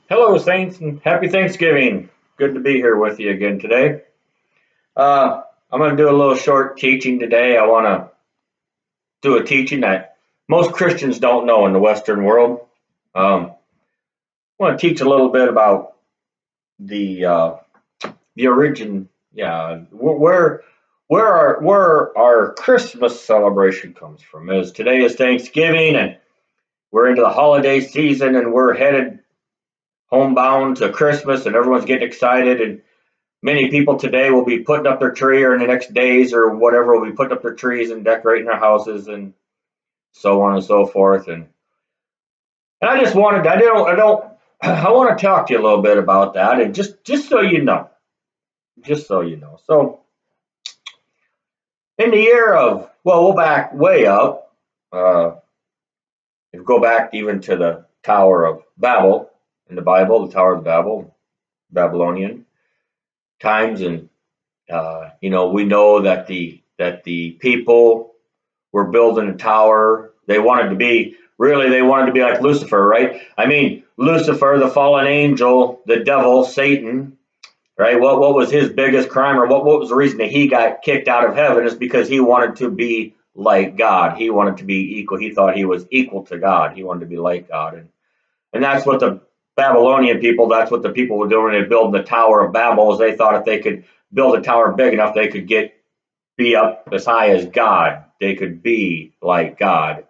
Hello, Saints, and happy Thanksgiving. Good to be here with you again today. I'm going to do a little short teaching today. I want to do a teaching that most Christians don't know in the Western world. I want to teach a little bit about the the origin, yeah, where our Christmas celebration comes from. As today is Thanksgiving, and we're into the holiday season, and we're headed homebound to Christmas, and everyone's getting excited and many people today will be putting up their tree, or in the next days or whatever, will be putting up their trees and decorating their houses and so on and so forth. And I just wanted, I want to talk to you a little bit about that, and just so you know, just so you know. So in the year of, well, we'll back way up, and go back even to the Tower of Babel in the Bible, the Tower of Babel, Babylonian times, and we know that the people were building a tower. They wanted to be like Lucifer, right? I mean, Lucifer, the fallen angel, the devil, Satan, right? What was his biggest crime, or what was the reason that he got kicked out of heaven? Is because he wanted to be like God. He wanted to be equal. He thought he was equal to God. He wanted to be like God, and that's what the Babylonian people. That's what the people were doing. They built the Tower of Babel. Is they thought if they could build a tower big enough, they could be up as high as God. They could be like God.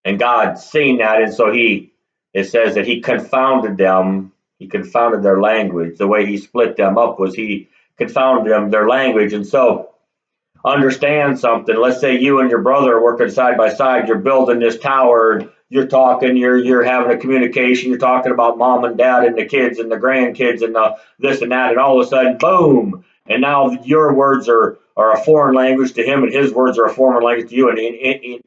And God seen that, and so it says that he confounded them. He confounded their language. The way he split them up was he confounded them, their language. And so understand something. Let's say you and your brother are working side by side. You're building this tower. You're talking. You're having a communication. You're talking about mom and dad and the kids and the grandkids and this and that. And all of a sudden, boom! And now your words are a foreign language to him, and his words are a foreign language to you. And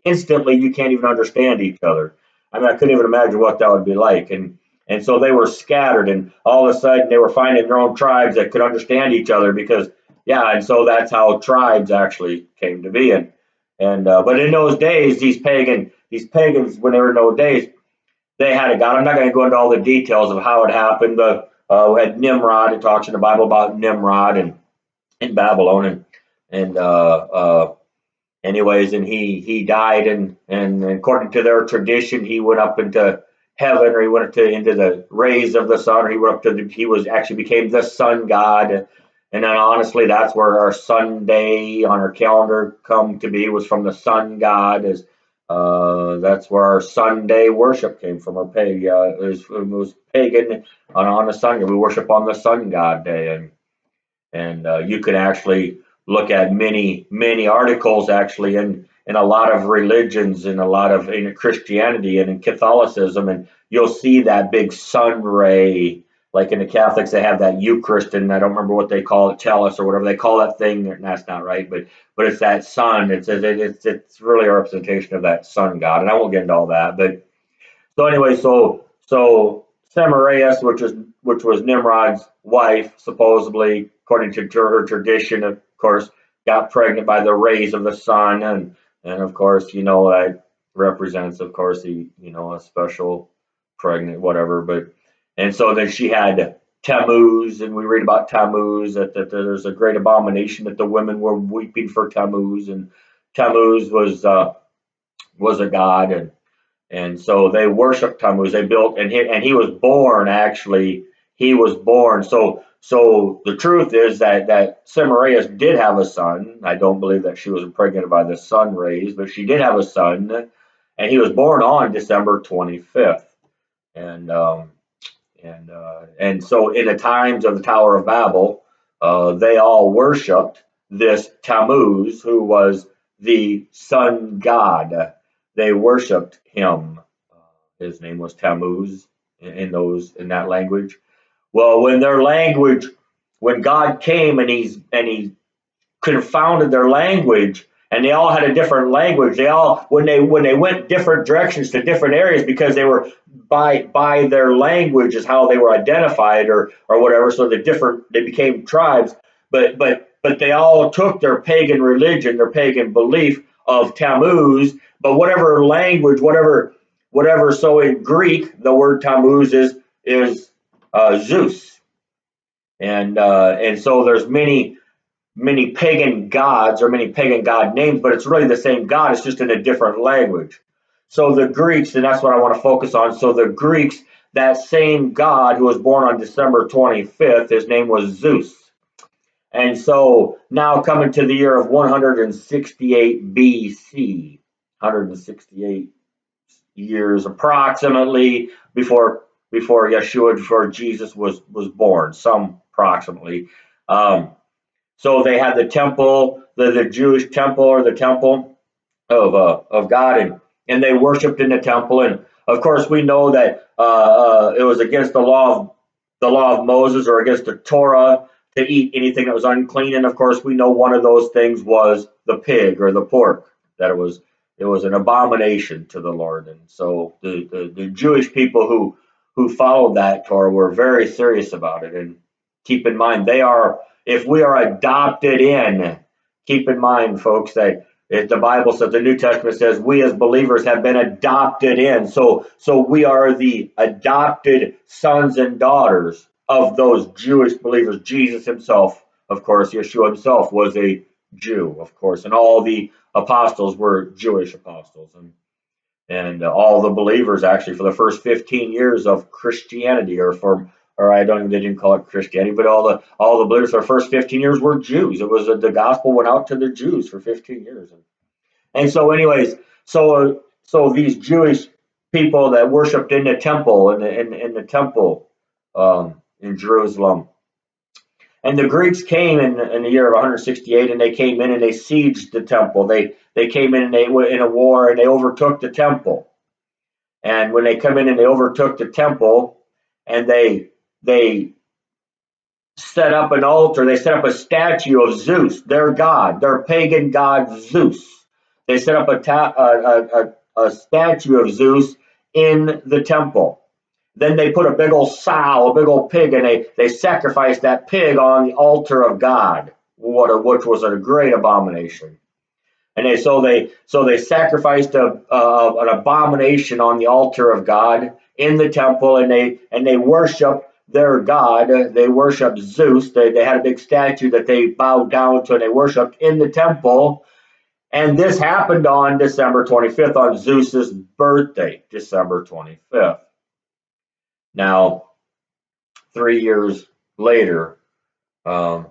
instantly, you can't even understand each other. I mean, I couldn't even imagine what that would be like. And so they were scattered, and all of a sudden, they were finding their own tribes that could understand each other because yeah, and so that's how tribes actually came to be. And but in those days, these pagans, when they were in those days, they had a god. I'm not going to go into all the details of how it happened. But we had Nimrod. It talks in the Bible about Nimrod and in Babylon, and anyways, and he died, and according to their tradition, he went up into heaven, or he went into the rays of the sun, or he went up to he was actually became the sun god. And then honestly, that's where our Sunday on our calendar come to be, was from the sun god. Is That's where our Sunday worship came from. Our it was pagan on the sun. We worship on the sun god day, and you can actually look at many articles actually in a lot of religions, in a lot of in Christianity and in Catholicism, and you'll see that big sun ray. Like in the Catholics, they have that Eucharist, and I don't remember what they call it, chalice or whatever they call that thing. That's not right, but it's that sun. It's really a representation of that sun god, and I won't get into all that. But so anyway, so Semiramis, which was Nimrod's wife, supposedly according to her tradition, of course, got pregnant by the rays of the sun, and of course, that represents, of course, a special pregnant whatever. But and so then she had Tammuz, and we read about Tammuz that there's a great abomination that the women were weeping for Tammuz, and Tammuz was a god, and so they worshiped Tammuz. They built, and he was born actually. He was born. So the truth is that Semiramis did have a son. I don't believe that she was impregnated by the sun rays, but she did have a son, and he was born on December 25th. And and so in the times of the Tower of Babel, they all worshipped this Tammuz, who was the sun god. They worshipped him. His name was Tammuz in that language. Well, when God came and he confounded their language, and they all had a different language. They all when they went different directions to different areas, because they were by their language is how they were identified, or whatever. So they became tribes, but they all took their pagan religion, their pagan belief of Tammuz, but whatever language, whatever. So in Greek, the word Tammuz is Zeus, and so there's many pagan gods or many pagan god names, but it's really the same God. It's just in a different language. So the Greeks, and that's what I want to focus on. So the Greeks, that same God who was born on December 25th, his name was Zeus. And so now coming to the year of 168 BC, 168 years approximately before Jesus was born, some approximately. So they had the temple, the Jewish temple or the temple of God, and they worshipped in the temple. And of course, we know that it was against the law of Moses or against the Torah to eat anything that was unclean. And of course, we know one of those things was the pig or the pork, that it was an abomination to the Lord. And so the Jewish people who followed that Torah were very serious about it. And keep in mind, if we are adopted in, keep in mind, folks, that if the Bible says, the New Testament says, we as believers have been adopted in. So we are the adopted sons and daughters of those Jewish believers. Jesus himself, of course, Yeshua himself was a Jew, of course, and all the apostles were Jewish apostles. And all the believers actually for the first 15 years of Christianity, or I don't even, they didn't call it Christianity, but all the believers for the first 15 years were Jews. It was the gospel went out to the Jews for 15 years. And so anyways, so these Jewish people that worshipped in the temple, in the temple in Jerusalem, and the Greeks came in the year of 168, and they came in and they sieged the temple. They came in and they went in a war and they overtook the temple. And when they come in and they overtook the temple, and they set up an altar, they set up a statue of Zeus, their god, their pagan god Zeus. They set up a statue of Zeus in the temple. Then they put a big old sow, a big old pig, and they sacrificed that pig on the altar of God, which was a great abomination. And so they sacrificed an abomination on the altar of God in the temple, and they worshiped their god. They worshiped Zeus. They had a big statue that they bowed down to, and they worshiped in the temple. And this happened on December 25th, on Zeus's birthday, December 25th. Now, 3 years later, the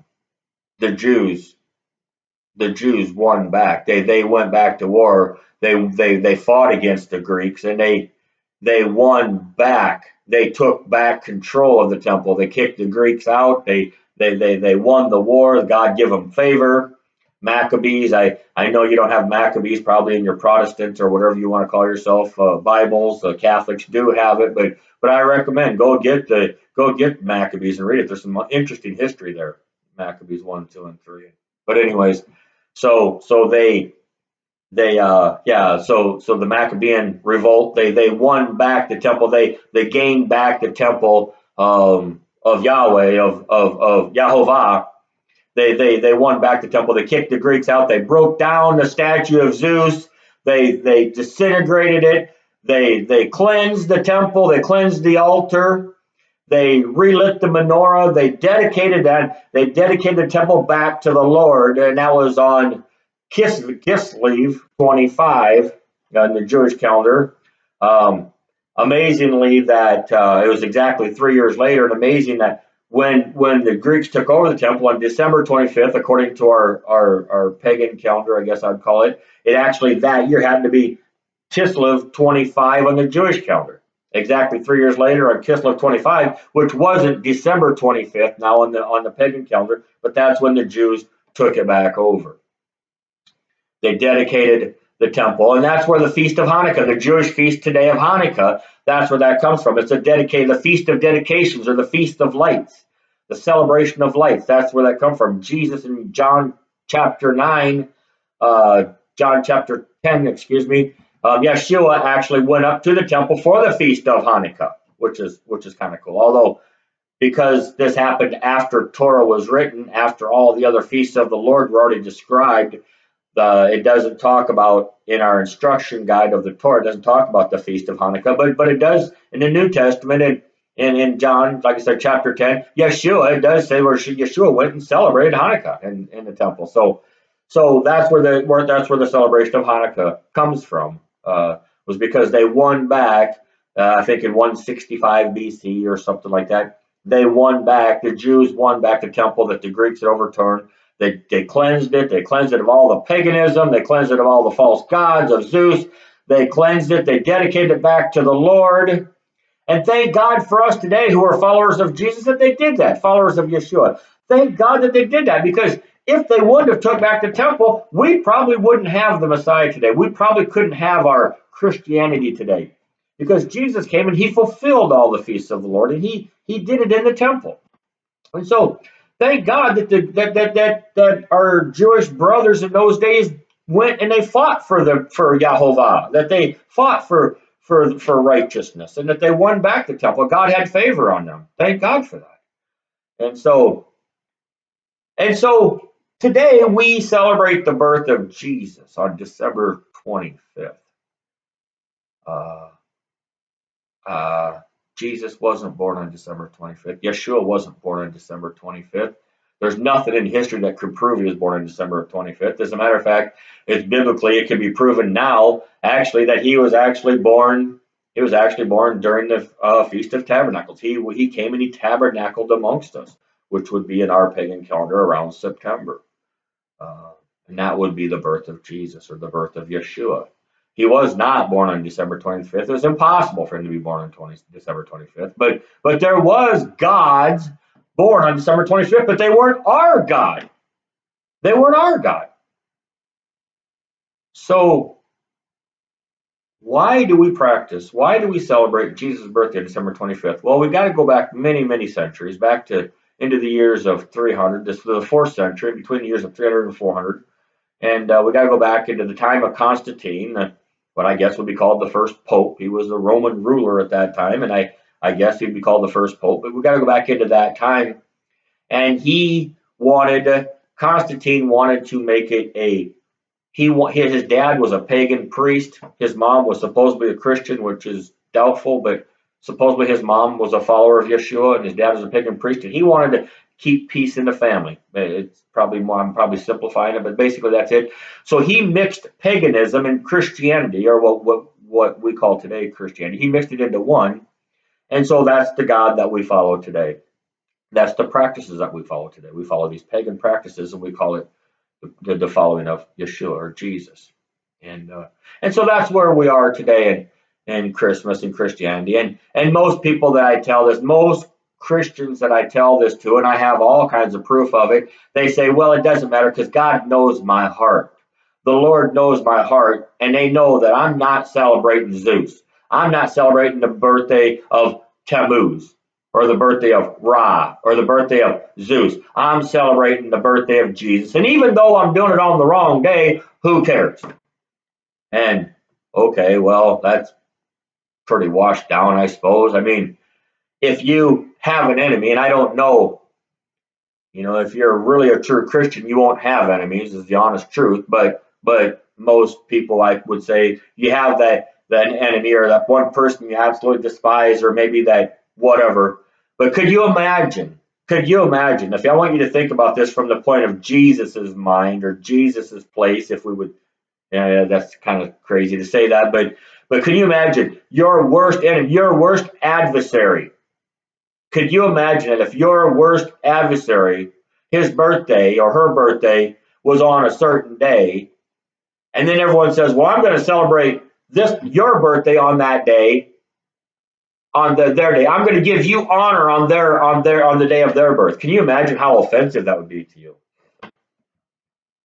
Jews won back. They went back to war. They fought against the Greeks, and they won back. They took back control of the temple. They kicked the Greeks out. They won the war. God give them favor. Maccabees. I know you don't have Maccabees probably in your Protestant or whatever you want to call yourself Bibles. Catholics do have it, but I recommend go get Maccabees and read it. There's some interesting history there. Maccabees 1, 2, and 3. But anyways, so the Maccabean revolt, they won back the temple. They gained back the temple of Yahweh, of Yahovah. They won back the temple. They kicked the Greeks out. They broke down the statue of Zeus. They disintegrated it. They cleansed the temple. They cleansed the altar. They relit the menorah. They dedicated the temple back to the Lord, and that was on Kislev 25 on the Jewish calendar. Amazingly, that it was exactly 3 years later, and amazing that when the Greeks took over the temple on December 25th, according to our pagan calendar, I guess I'd call it, it actually that year happened to be Kislev 25 on the Jewish calendar. Exactly 3 years later on Kislev 25, which wasn't December 25th now on the pagan calendar, but that's when the Jews took it back over. They dedicated the temple, and that's where the Feast of Hanukkah, the Jewish feast today of Hanukkah, that's where that comes from. It's the Feast of Dedications, or the Feast of Lights, the celebration of lights. That's where that comes from. Jesus in John chapter 9, John chapter 10, excuse me, Yeshua actually went up to the temple for the Feast of Hanukkah, which is kind of cool. Although, because this happened after Torah was written, after all the other feasts of the Lord were already described, it doesn't talk about in our instruction guide of the Torah. It doesn't talk about the Feast of Hanukkah, but it does in the New Testament, in John, like I said, chapter 10, Yeshua, it does say where Yeshua went and celebrated Hanukkah in the temple. So that's where the celebration of Hanukkah comes from. Was because they won back, I think in 165 BC or something like that. They won back. The Jews won back the temple that the Greeks had overturned. They cleansed it. They cleansed it of all the paganism. They cleansed it of all the false gods of Zeus. They cleansed it. They dedicated it back to the Lord. And thank God for us today who are followers of Jesus that they did that, followers of Yeshua. Thank God that they did that, because if they wouldn't have took back the temple, we probably wouldn't have the Messiah today. We probably couldn't have our Christianity today, because Jesus came and he fulfilled all the feasts of the Lord, and he did it in the temple. And so thank God that our Jewish brothers in those days went and they fought for Yahovah, that they fought for righteousness, and that they won back the temple. God had favor on them. Thank God for that. And so today we celebrate the birth of Jesus on December 25th. Uh, uh, Jesus wasn't born on December 25th. Yeshua wasn't born on December 25th. There's nothing in history that could prove he was born on December 25th. As a matter of fact, it's biblically, it can be proven now, actually, that he was actually born. He was actually born during the Feast of Tabernacles. He came and he tabernacled amongst us, which would be in our pagan calendar around September. And that would be the birth of Jesus, or the birth of Yeshua. He was not born on December 25th. It was impossible for him to be born on December 25th. But there was gods born on December 25th, but they weren't our God. They weren't our God. So why do we practice? Why do we celebrate Jesus' birthday on December 25th? Well, we've got to go back many, many centuries, back to into the years of 300. This is the 4th century, between the years of 300 and 400. And we got to go back into the time of Constantine, what I guess would be called the first pope. He was a Roman ruler at that time, and I guess he'd be called the first pope. But we got to go back into that time. And Constantine wanted to make it his dad was a pagan priest. His mom was supposedly a Christian, which is doubtful, but supposedly his mom was a follower of Yeshua, and his dad was a pagan priest, and he wanted to keep peace in the family. It's probably more, I'm probably simplifying it, but basically that's it. So he mixed paganism and Christianity, or what we call today Christianity. He mixed it into one, and so that's the God that we follow today. That's the practices that we follow today. We follow these pagan practices, and we call it the following of Yeshua, or Jesus. And so that's where we are today in Christmas and Christianity. And most people that I tell this, most Christians that I tell this to, and I have all kinds of proof of it, they say, well, it doesn't matter because God knows my heart. The Lord knows my heart, and they know that I'm not celebrating Zeus. I'm not celebrating the birthday of Tammuz, or the birthday of Ra, or the birthday of Zeus. I'm celebrating the birthday of Jesus. And even though I'm doing it on the wrong day, who cares? And okay, well, that's pretty washed down, I suppose. I mean, if you have an enemy, and I don't know, if you're really a true Christian, you won't have enemies, is the honest truth. But most people, I would say, you have that enemy, or that one person you absolutely despise, or maybe that whatever. But could you imagine? If I want you to think about this from the point of Jesus's mind, or Jesus's place, if we would, yeah, that's kind of crazy to say that, but can you imagine your worst enemy, your worst adversary? Could you imagine it if your worst adversary, his birthday or her birthday was on a certain day, and then everyone says, "Well, I'm going to celebrate your birthday on that day, on their day. I'm going to give you honor on the day of their birth." Can you imagine how offensive that would be to you?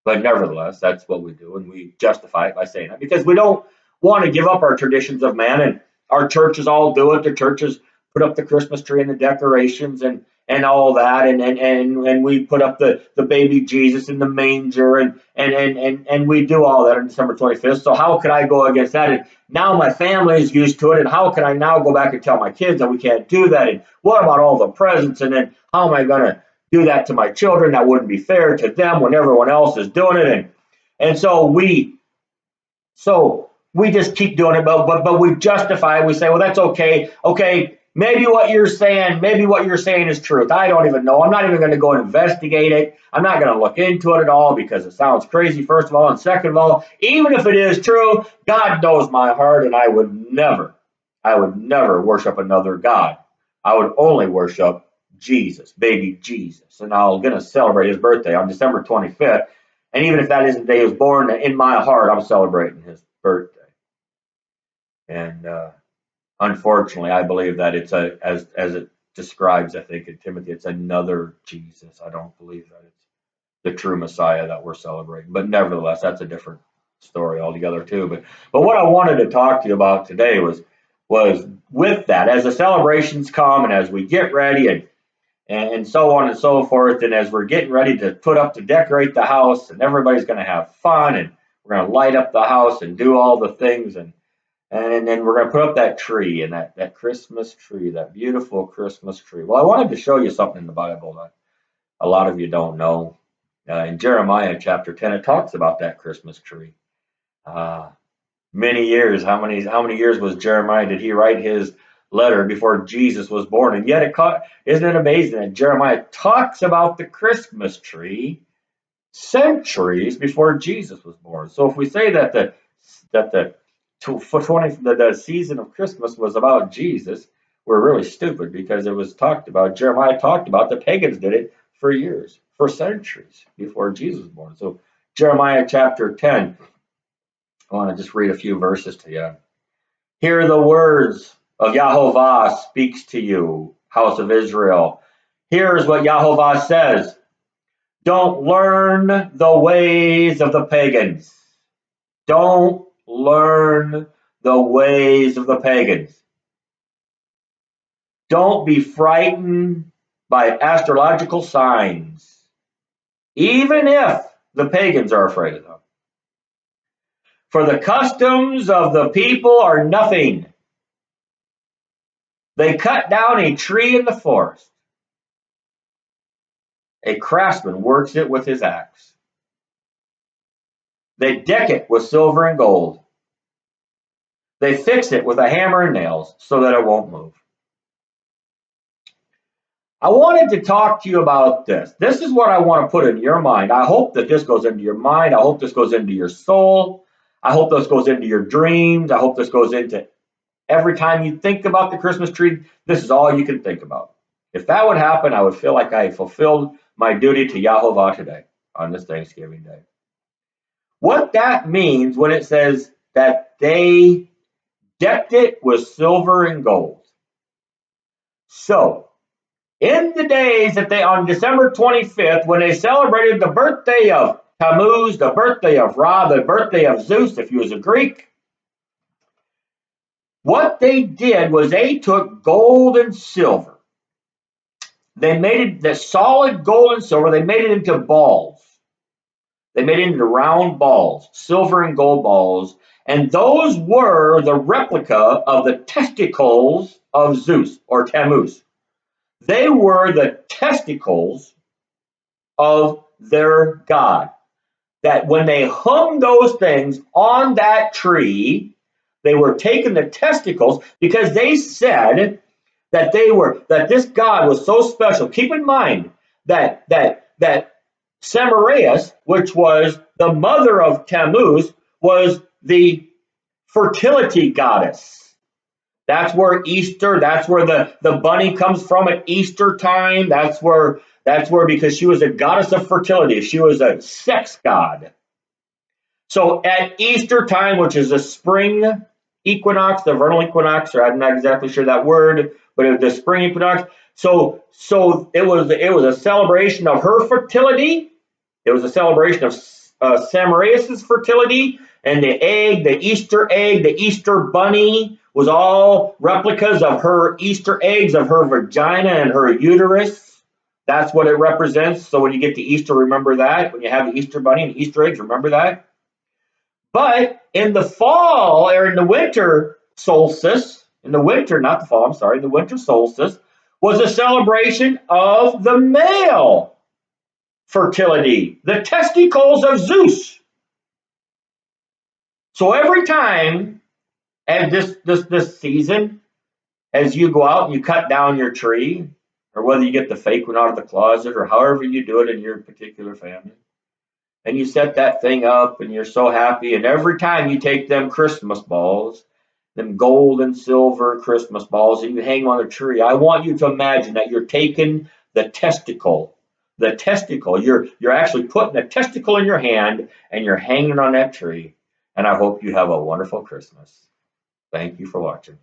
But nevertheless, that's what we do, and we justify it by saying that, because we don't want to give up our traditions of man, and our churches all do it. The churches put up the Christmas tree and the decorations and all that, and we put up the baby Jesus in the manger, and we do all that on December 25th. So how could I go against that? And now my family is used to it, and how can I now go back and tell my kids that we can't do that? And what about all the presents? And then how am I going to do that to my children? That wouldn't be fair to them when everyone else is doing it. And so we just keep doing it, but we justify it. We say, well, that's okay. Okay, maybe what you're saying is truth. I don't even know. I'm not even going to go and investigate it. I'm not going to look into it at all because it sounds crazy, first of all. And second of all, even if it is true, God knows my heart, and I would never worship another God. I would only worship Jesus, baby Jesus. And I'm going to celebrate his birthday on December 25th. And even if that isn't the day he was born, in my heart, I'm celebrating his birthday. And unfortunately, I believe that it's as it describes, I think in Timothy, it's another Jesus. I don't believe that it's the true Messiah that we're celebrating. But nevertheless, that's a different story altogether too. But what I wanted to talk to you about today was with that, as the celebrations come and as we get ready and so on and so forth, and as we're getting ready to decorate the house, and everybody's going to have fun, and we're going to light up the house and do all the things, and then we're going to put up that tree, and that Christmas tree, that beautiful Christmas tree. Well, I wanted to show you something in the Bible that a lot of you don't know. In Jeremiah chapter 10, it talks about that Christmas tree. Many years, how many years was Jeremiah? Did he write his letter before Jesus was born? And yet, isn't it amazing that Jeremiah talks about the Christmas tree centuries before Jesus was born? So if we say that the season of Christmas was about Jesus, we're really stupid because it was talked about. Jeremiah talked about the pagans did it for years, for centuries before Jesus was born. So Jeremiah chapter 10, I want to just read a few verses to you. Hear the words of Yahovah speaks to you, house of Israel. Here's what Yahovah says. Don't learn the ways of the pagans. Don't learn the ways of the pagans. Don't be frightened by astrological signs, even if the pagans are afraid of them. For the customs of the people are nothing. They cut down a tree in the forest. A craftsman works it with his axe. They deck it with silver and gold. They fix it with a hammer and nails so that it won't move. I wanted to talk to you about this. This is what I want to put in your mind. I hope that this goes into your mind. I hope this goes into your soul. I hope this goes into your dreams. I hope this goes into every time you think about the Christmas tree. This is all you can think about. If that would happen, I would feel like I fulfilled my duty to Yahovah today on this Thanksgiving Day. What that means when it says that they decked it with silver and gold. So, in the days that on December 25th, when they celebrated the birthday of Tammuz, the birthday of Ra, the birthday of Zeus, if you was a Greek, what they did was they took gold and silver. They made it the solid gold and silver, they made it into balls. They made it into round balls, silver and gold balls, and those were the replica of the testicles of Zeus or Tammuz. They were the testicles of their god. That when they hung those things on that tree, they were taking the testicles because they said that this god was so special. Keep in mind that Semiramis, which was the mother of Tammuz, was the fertility goddess. That's where Easter, that's where the bunny comes from at Easter time. That's where because she was a goddess of fertility. She was a sex god. So at Easter time, which is the spring equinox, the vernal equinox, or I'm not exactly sure that word, but it was the spring equinox. So it was a celebration of her fertility. It was a celebration of Semiramis' fertility, and the egg, the Easter bunny was all replicas of her Easter eggs, of her vagina and her uterus. That's what it represents. So when you get to Easter, remember that. When you have the Easter bunny and Easter eggs, remember that. But in the fall, or in the winter solstice, in the winter, not the fall, I'm sorry, the winter solstice was a celebration of the male fertility, the testicles of Zeus. So every time, and this season, as you go out and you cut down your tree, or whether you get the fake one out of the closet, or however you do it in your particular family, and you set that thing up and you're so happy, and every time you take them Christmas balls, them gold and silver Christmas balls, and you hang on a tree, I want you to imagine that you're taking the testicle, you're actually putting a testicle in your hand and you're hanging on that tree. And I hope you have a wonderful Christmas. Thank you for watching.